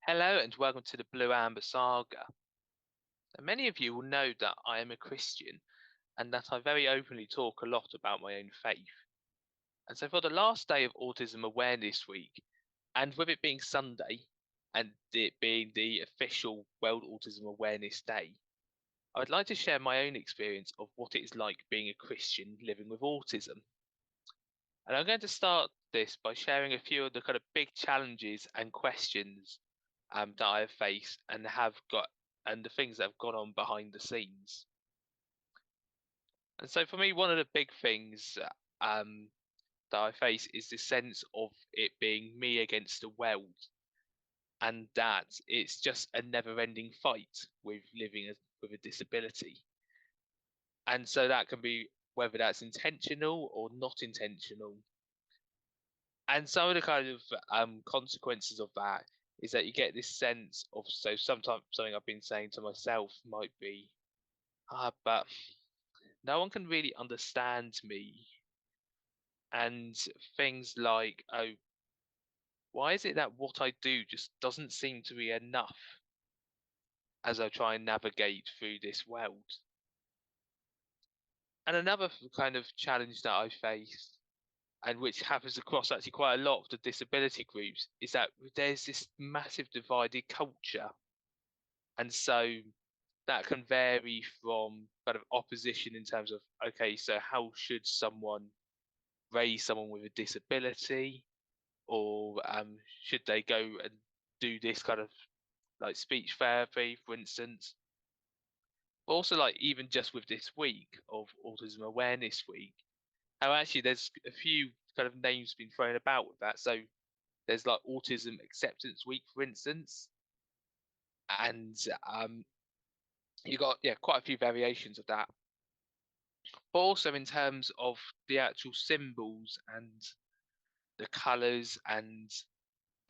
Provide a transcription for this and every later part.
Hello and welcome to the Blue Amber Saga. Now, many of you will know that I am a Christian and that I very openly talk a lot about my own faith. And so, for the last day of Autism Awareness Week, and with it being Sunday and it being the official World Autism Awareness Day, I would like to share my own experience of what it is like being a Christian living with autism. And I'm going to start this by sharing a few of the kind of big challenges and questions that I have faced and have got, and the things that have gone on behind the scenes. And so, for me, one of the big things that I face is the sense of it being me against the world, and that it's just a never-ending fight with living with a disability. And so that can be whether that's intentional or not intentional. And some of the kind of consequences of that is that you get this sense of, so sometimes something I've been saying to myself might be, but no one can really understand me. And things like, oh, why is it that what I do just doesn't seem to be enough as I try and navigate through this world? And another kind of challenge that I face, and which happens across actually quite a lot of the disability groups, is that there's this massive divided culture. And so that can vary from kind of opposition in terms of, okay, so how should someone raise someone with a disability, or should they go and do this kind of like speech therapy, for instance? But also, like even just with this week of Autism Awareness Week, how actually there's a few kind of names been thrown about with that. So there's like Autism Acceptance Week, for instance, and you got quite a few variations of that. But also in terms of the actual symbols and the colours, and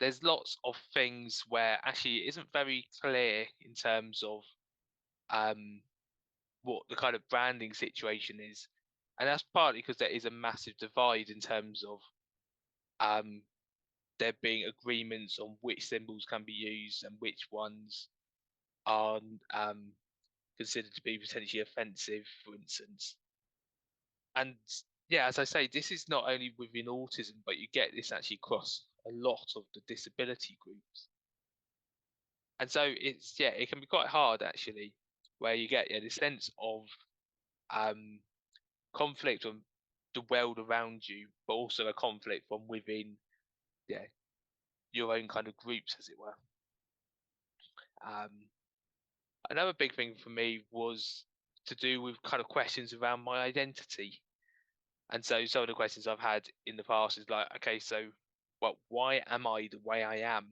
there's lots of things where actually it isn't very clear in terms of um, what the kind of branding situation is, and that's partly because there is a massive divide in terms of um, there being agreements on which symbols can be used and which ones are um, considered to be potentially offensive, for instance. And yeah, as I say, this is not only within autism, but you get this actually across a lot of the disability groups. And so it's it can be quite hard actually, where you get this sense of um, conflict from the world around you, but also a conflict from within yeah your own kind of groups, as it were. Um, Another big thing for me was to do with kind of questions around my identity. And so some of the questions I've had in the past is like, okay, so well, why am I the way I am?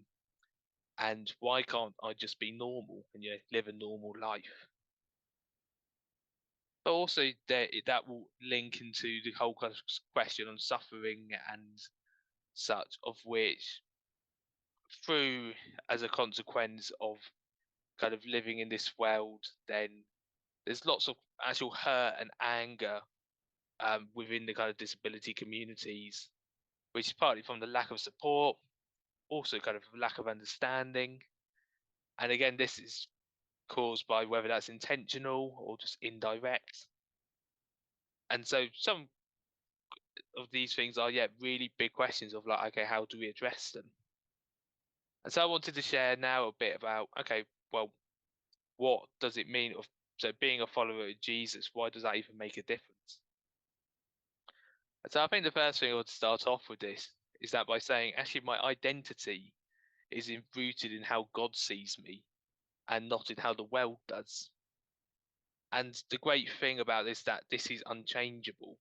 And why can't I just be normal and live a normal life? But also that will link into the whole kind of question on suffering and such, of which through as a consequence of kind of living in this world, then there's lots of actual hurt and anger within the kind of disability communities, which is partly from the lack of support, also kind of lack of understanding. And again, this is caused by whether that's intentional or just indirect. And so some of these things are really big questions of like, okay, how do we address them? And so I wanted to share now a bit about, okay, well, what does it mean of so being a follower of Jesus, why does that even make a difference? And so I think the first thing I would start off with this is that by saying actually my identity is rooted in how God sees me and not in how the world does. And the great thing about this that this is unchangeable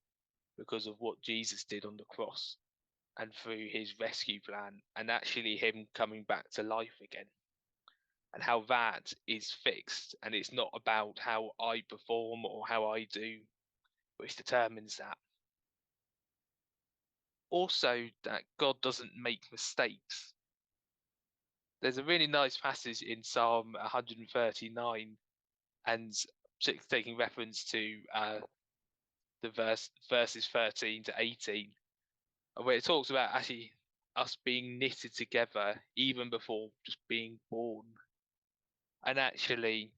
because of what Jesus did on the cross and through his rescue plan, and actually him coming back to life again, and how that is fixed, and it's not about how I perform or how I do which determines that. Also, that God doesn't make mistakes. There's a really nice passage in Psalm 139, and taking reference to the verses 13 to 18, where it talks about actually us being knitted together even before just being born. And actually,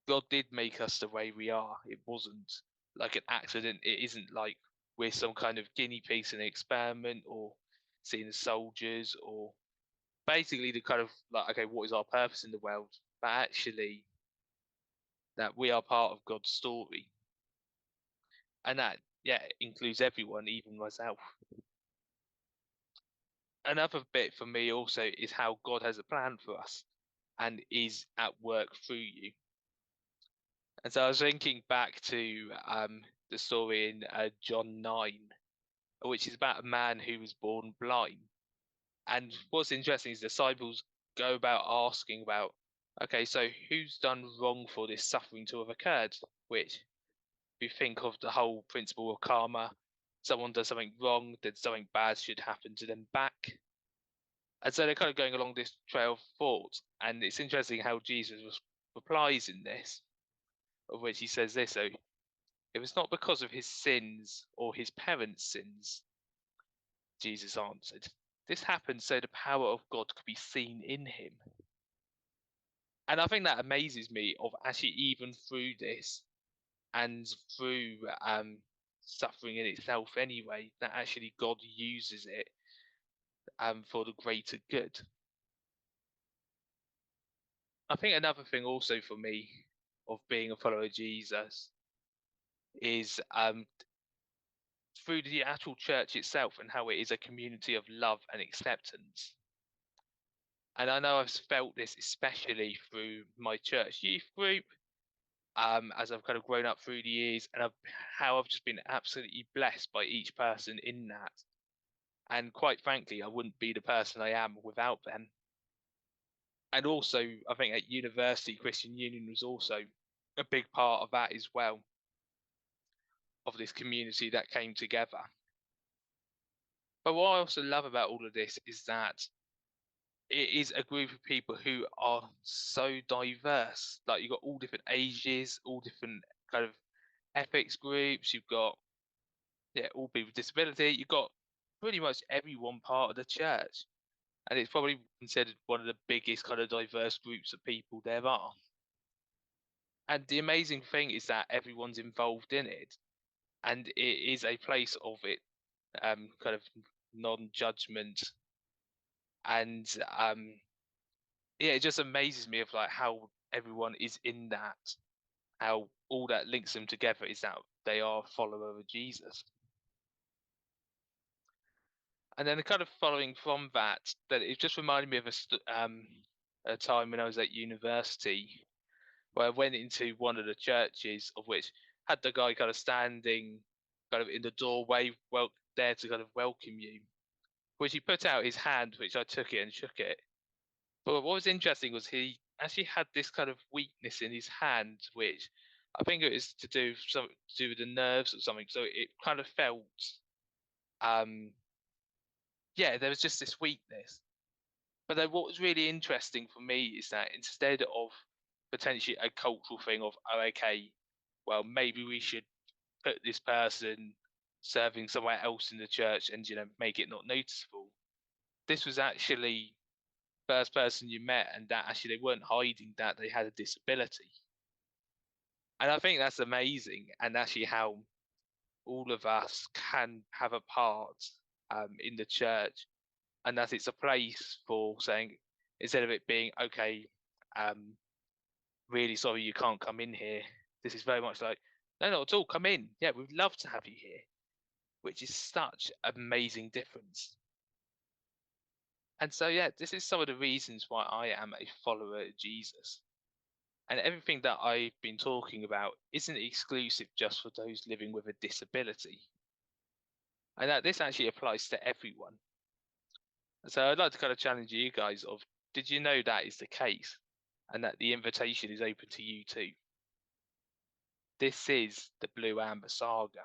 God did make us the way we are. It wasn't like an accident. It isn't like we're some kind of guinea pigs in an experiment or seen as soldiers or basically the kind of like, okay, what is our purpose in the world? But actually, that we are part of God's story. And that, yeah, includes everyone, even myself. Another bit for me also is how God has a plan for us and is at work through you. And so I was thinking back to the story in John 9, which is about a man who was born blind. And what's interesting is the disciples go about asking about, okay, so who's done wrong for this suffering to have occurred? Which, if you think of the whole principle of karma, someone does something wrong, then something bad should happen to them back. And so they're kind of going along this trail of thought. And it's interesting how Jesus replies in this, of which he says this. So it was not because of his sins or his parents' sins, Jesus answered. This happened so the power of God could be seen in him. And I think that amazes me of actually even through this and through suffering in itself anyway, that actually God uses it for the greater good. I think another thing also for me of being a follower of Jesus is through the actual church itself and how it is a community of love and acceptance. And I know I've felt this especially through my church youth group, as I've kind of grown up through the years, and how I've just been absolutely blessed by each person in that. And quite frankly, I wouldn't be the person I am without them. And also, I think at university, Christian Union was also a big part of that as well, of this community that came together. But what I also love about all of this is that it is a group of people who are so diverse. Like you've got all different ages, all different kind of ethics groups. You've got all people with disability. You've got pretty much everyone part of the church, and it's probably considered one of the biggest kind of diverse groups of people there are. And the amazing thing is that everyone's involved in it, and it is a place of it, kind of non-judgment, and it just amazes me of like how everyone is in that, how all that links them together is that they are a follower of Jesus. And then kind of following from that, that it just reminded me of a time when I was at university where I went into one of the churches of which had the guy kind of standing kind of in the doorway, well, there to kind of welcome you, which he put out his hand, which I took it and shook it. But what was interesting was he actually had this kind of weakness in his hand, which I think it was to do with to do with the nerves or something. So it kind of felt, um, there was just this weakness. But then what was really interesting for me is that instead of potentially a cultural thing of, oh, okay, well, maybe we should put this person serving somewhere else in the church and, make it not noticeable. This was actually first person you met, and that actually they weren't hiding that they had a disability. And I think that's amazing, and actually how all of us can have a part in the church, and that it's a place for saying, instead of it being okay, really sorry you can't come in here, this is very much like, no, not at all, come in, yeah, we'd love to have you here, which is such amazing difference. And so this is some of the reasons why I am a follower of Jesus. And everything that I've been talking about isn't exclusive just for those living with a disability, and that this actually applies to everyone. So I'd like to kind of challenge you guys of, did you know that is the case, and that the invitation is open to you too? This is the Blue Amber Saga.